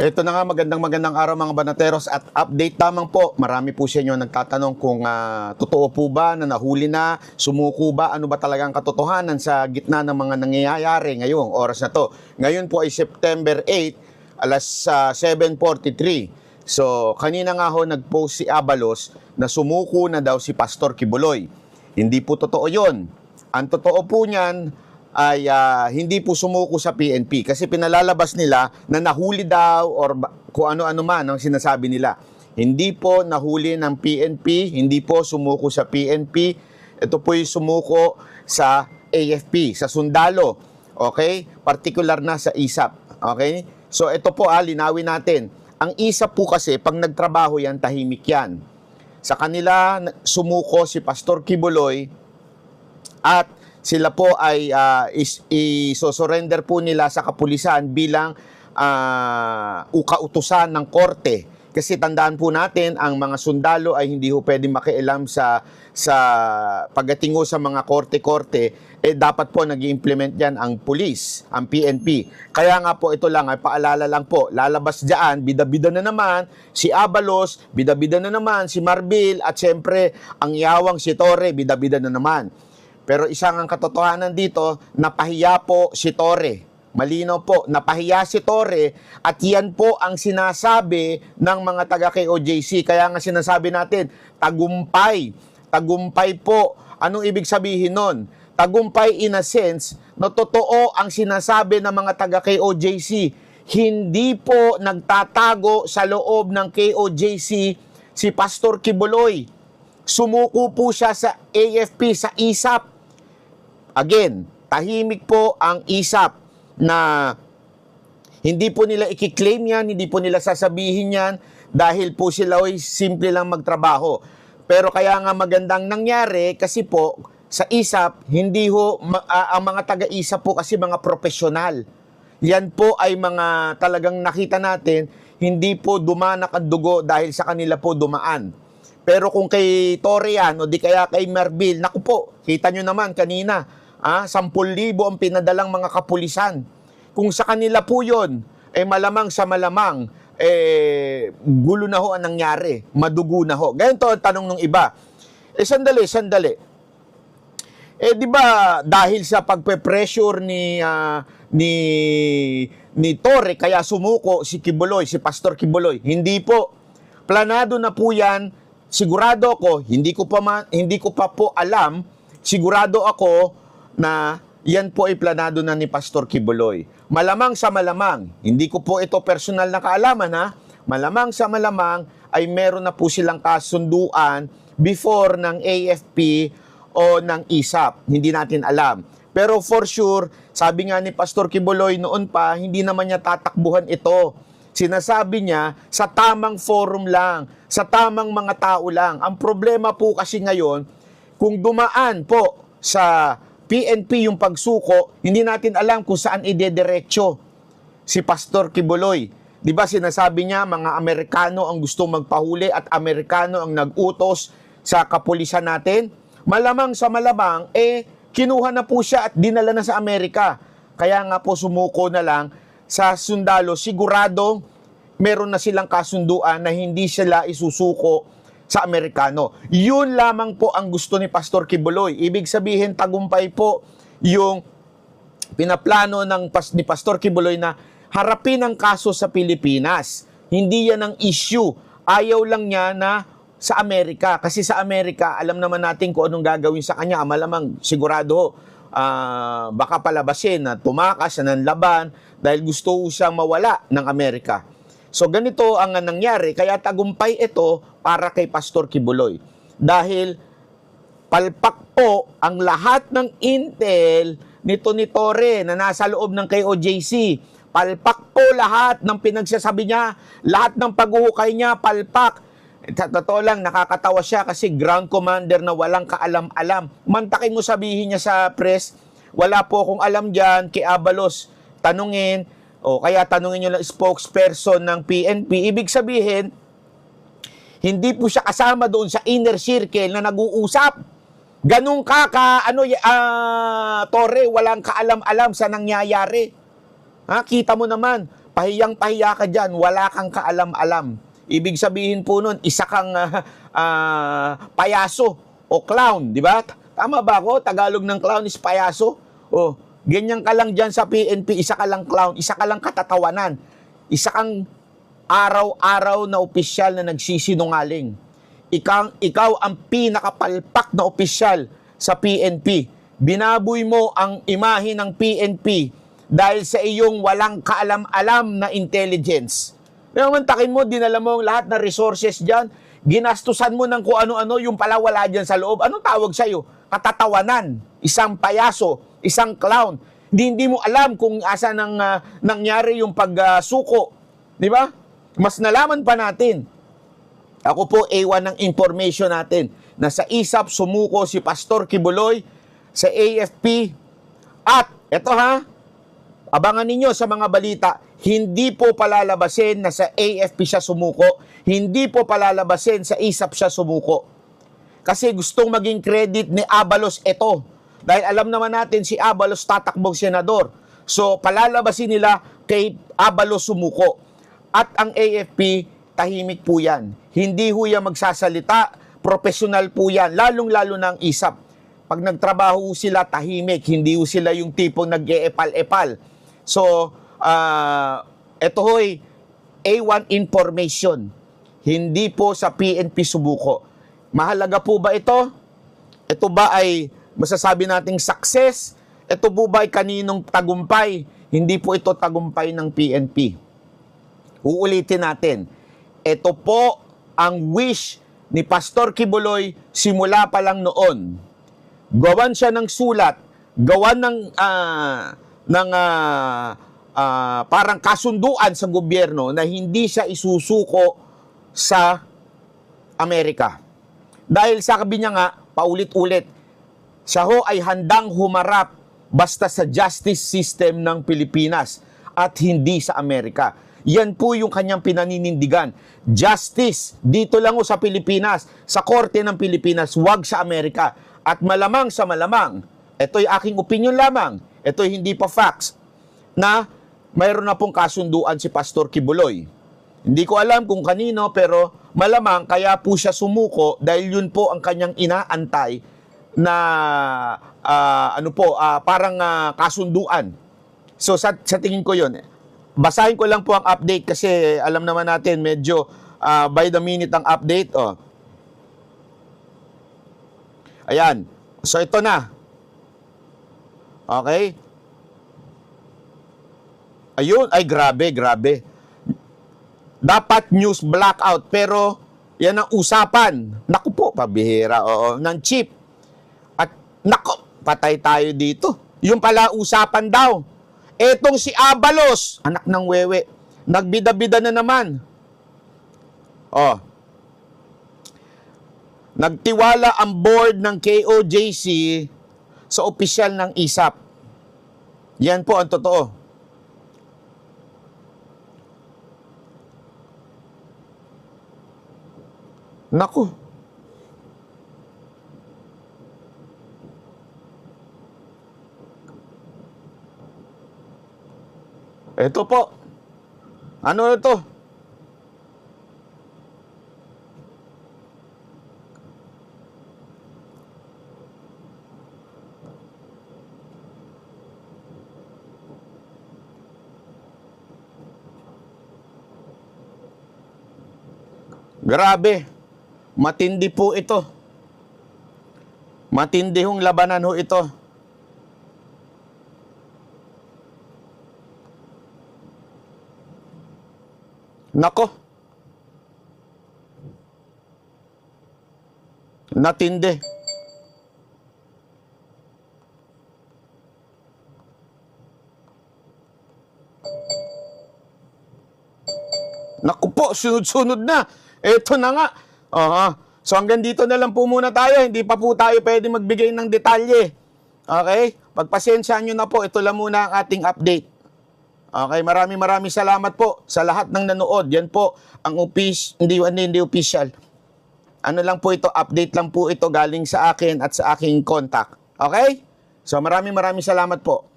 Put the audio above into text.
Ito na nga, magandang araw mga banateros at update lamang po. Marami po sa inyo nagtatanong kung totoo po ba na nahuli na, sumuko ba, ano ba talagang katotohanan sa gitna ng mga nangyayari ngayong oras na to. Ngayon po ay September 8, alas 7:43. So, kanina nga ho nag-post si Abalos na sumuko na daw si Pastor Kibuloy. Hindi po totoo yon. Ang totoo po niyan ay hindi po sumuko sa PNP kasi pinalalabas nila na nahuli daw or kung ano-ano man ang sinasabi nila. Hindi po nahuli ng PNP, hindi po sumuko sa PNP. Ito po yung sumuko sa AFP, sa sundalo. Okay? Particular na sa ISAP. Okay? So ito po linawin natin. Ang ISAP po kasi pag nagtrabaho yan, tahimik yan. Sa kanila sumuko si Pastor Kibuloy at sila po ay isosurrender po nila sa kapulisan bilang ukautusan ng korte. Kasi tandaan po natin, ang mga sundalo ay hindi ho pwedeng makialam sa pagdating sa mga korte-korte, dapat po nag-i-implement yan ang pulis, ang PNP. Kaya nga po ito lang, ay paalala lang po, lalabas dyan, bida-bida na naman si Abalos, bida-bida na naman si Marbil, at syempre ang yawang si Torre, bida-bida na naman. Pero isang ang katotohanan dito, napahiya po si Torre. Malinaw po, napahiya si Torre at yan po ang sinasabi ng mga taga-KOJC. Kaya nga sinasabi natin, tagumpay. Tagumpay po. Anong ibig sabihin nun? Tagumpay in a sense na totoo ang sinasabi ng mga taga-KOJC. Hindi po nagtatago sa loob ng KOJC si Pastor Kibuloy. Sumuko po siya sa AFP, sa ISAP. Again, tahimik po ang ISAP na hindi po nila i-claim yan, hindi po nila sasabihin yan dahil po sila ay simple lang magtrabaho. Pero kaya nga magandang nangyari kasi po sa ISAP, hindi ho, ang mga taga-ISAP po kasi mga profesional. Yan po ay mga talagang nakita natin, hindi po dumanak ang dugo dahil sa kanila po dumaan. Pero kung kay Torre yan, o di kaya kay Marbil, naku po, kita nyo naman kanina, 10,000 ang pinadalang mga kapulisan. Kung sa kanila po yun, malamang sa malamang, gulo na ho ang nangyari, madugo na ho. Ganyan to ang tanong ng iba. Sandali. Di ba dahil sa pagpe-pressure ni Torre, kaya sumuko si Kibuloy, si Pastor Kibuloy? Hindi po. Planado na po yan. Sigurado ako, hindi ko pa po alam, sigurado ako na yan po ay planado na ni Pastor Kibuloy. Malamang sa malamang, hindi ko po ito personal na kaalaman malamang sa malamang ay meron na po silang kasunduan before ng AFP o ng ISAP. Hindi natin alam. Pero for sure, sabi nga ni Pastor Kibuloy noon pa, hindi naman niya tatakbuhan ito. Sinasabi niya sa tamang forum lang, sa tamang mga tao lang. Ang problema po kasi ngayon, kung dumaan po sa PNP yung pagsuko, hindi natin alam kung saan idediretso si Pastor Kibuloy. Di ba sinasabi niya, mga Amerikano ang gustong magpahuli at Amerikano ang nag-utos sa kapulisan natin? Malamang sa malamang, kinuha na po siya at dinala na sa Amerika. Kaya nga po sumuko na lang sa sundalo. Sigurado, meron na silang kasunduan na hindi sila isusuko sa Amerikano. Yun lamang po ang gusto ni Pastor Kibuloy. Ibig sabihin, tagumpay po yung pinaplano ni Pastor Kibuloy na harapin ang kaso sa Pilipinas. Hindi yan ang issue. Ayaw lang niya na sa Amerika. Kasi sa Amerika, alam naman natin kung anong gagawin sa kanya. Malamang, sigurado, baka palabasin na tumakas, na nanlaban, dahil gusto siyang mawala ng Amerika. So ganito ang nangyari, kaya tagumpay ito para kay Pastor Kibuloy. Dahil palpak po ang lahat ng intel nito ni Torre na nasa loob ng KOJC. Palpak po lahat ng pinagsasabi niya, lahat ng paghuhukay niya, palpak. Sa totoo lang, nakakatawa siya kasi ground commander na walang kaalam-alam. Mantakin mo sabihin niya sa press, wala po akong alam dyan, kay Abalos, tanungin, o kaya tanungin nyo lang spokesperson ng PNP. Ibig sabihin, hindi po siya kasama doon sa inner circle na nag-uusap. Ganun Torre, walang kaalam-alam sa nangyayari. Kita mo naman, pahiyang-pahiya ka dyan, wala kang kaalam-alam. Ibig sabihin po nun, isa kang payaso o clown, di ba? Tama ba ako? Tagalog ng clown is payaso. O, ganyan ka lang dyan sa PNP, isa ka lang clown, isa ka lang katatawanan, isa kang araw-araw na opisyal na nagsisinungaling. Ikaw ang pinakapalpak na opisyal sa PNP. Binaboy mo ang imahe ng PNP dahil sa iyong walang kaalam-alam na intelligence. Kaya mantakin mo, dinala mo ang lahat na resources dyan, ginastusan mo ng kung ano-ano, yung pala wala dyan sa loob. Anong tawag sa'yo? Katatawanan, isang payaso, isang clown. Hindi mo alam kung asa nangyari yung pagsuko. Di ba? Mas nalaman pa natin. Ako po, A1 ng information natin na sa ISAP sumuko si Pastor Kibuloy sa AFP. At, eto ha, abangan ninyo sa mga balita, hindi po palalabasin na sa AFP siya sumuko, hindi po palalabasin sa ISAP siya sumuko. Kasi gustong maging credit ni Abalos ito. Dahil alam naman natin si Abalos tatakbong senador. So, palalabasin nila kay Abalos sumuko. At ang AFP, tahimik po yan. Hindi ho yan magsasalita, professional po yan, lalong-lalo ng ISAP. Pag nagtrabaho sila, tahimik, hindi ho sila yung tipong nag-e-epal-epal. So, ito ho'y A1 information. Hindi po sa PNP sumuko. Mahalaga po ba ito? Ito ba ay masasabi nating success? Ito po ba ay kaninong tagumpay? Hindi po ito tagumpay ng PNP. Uulitin natin. Ito po ang wish ni Pastor Kibuloy simula pa lang noon. Gawan siya ng sulat, gawan ng parang kasunduan sa gobyerno na hindi siya isusuko sa Amerika. Dahil sabi niya nga, paulit-ulit, siya ho ay handang humarap basta sa justice system ng Pilipinas at hindi sa Amerika. Yan po yung kanyang pinaninindigan. Justice, dito lang o sa Pilipinas, sa korte ng Pilipinas, wag sa Amerika. At malamang sa malamang, ito'y aking opinion lamang, ito'y hindi pa facts, na mayroon na pong kasunduan si Pastor Kibuloy. Hindi ko alam kung kanino, pero malamang kaya po siya sumuko dahil yun po ang kanyang inaantay na parang kasunduan. So sa tingin ko yun, basahin ko lang po ang update kasi alam naman natin medyo by the minute ang update. Oh. Ayan. So ito na. Okay. Ayun. Ay grabe. Dapat news blackout pero yan ang usapan. Naku po, pabihira. Oo, ng chief. At naku, patay tayo dito. Yung pala usapan daw. Etong si Abalos, anak ng wewe, nagbida-bida na naman. Oh. Nagtiwala ang board ng KOJC sa opisyal ng ISAP. Yan po ang totoo. Naku. Ito po. Ano ito? Grabe. Matindi po ito. Matindi hong labanan ho ito. Nako. Natindi. Naku po, sunod-sunod na. Ito na nga. So hanggang dito na lang po muna tayo. Hindi pa po tayo pwede magbigay ng detalye. Okay? Pagpasensyaan nyo na po. Ito lang muna ang ating update. Okay, maraming salamat po sa lahat ng nanood. Yan po ang hindi official. Ano lang po ito, update lang po ito galing sa akin at sa aking contact. Okay? So maraming salamat po.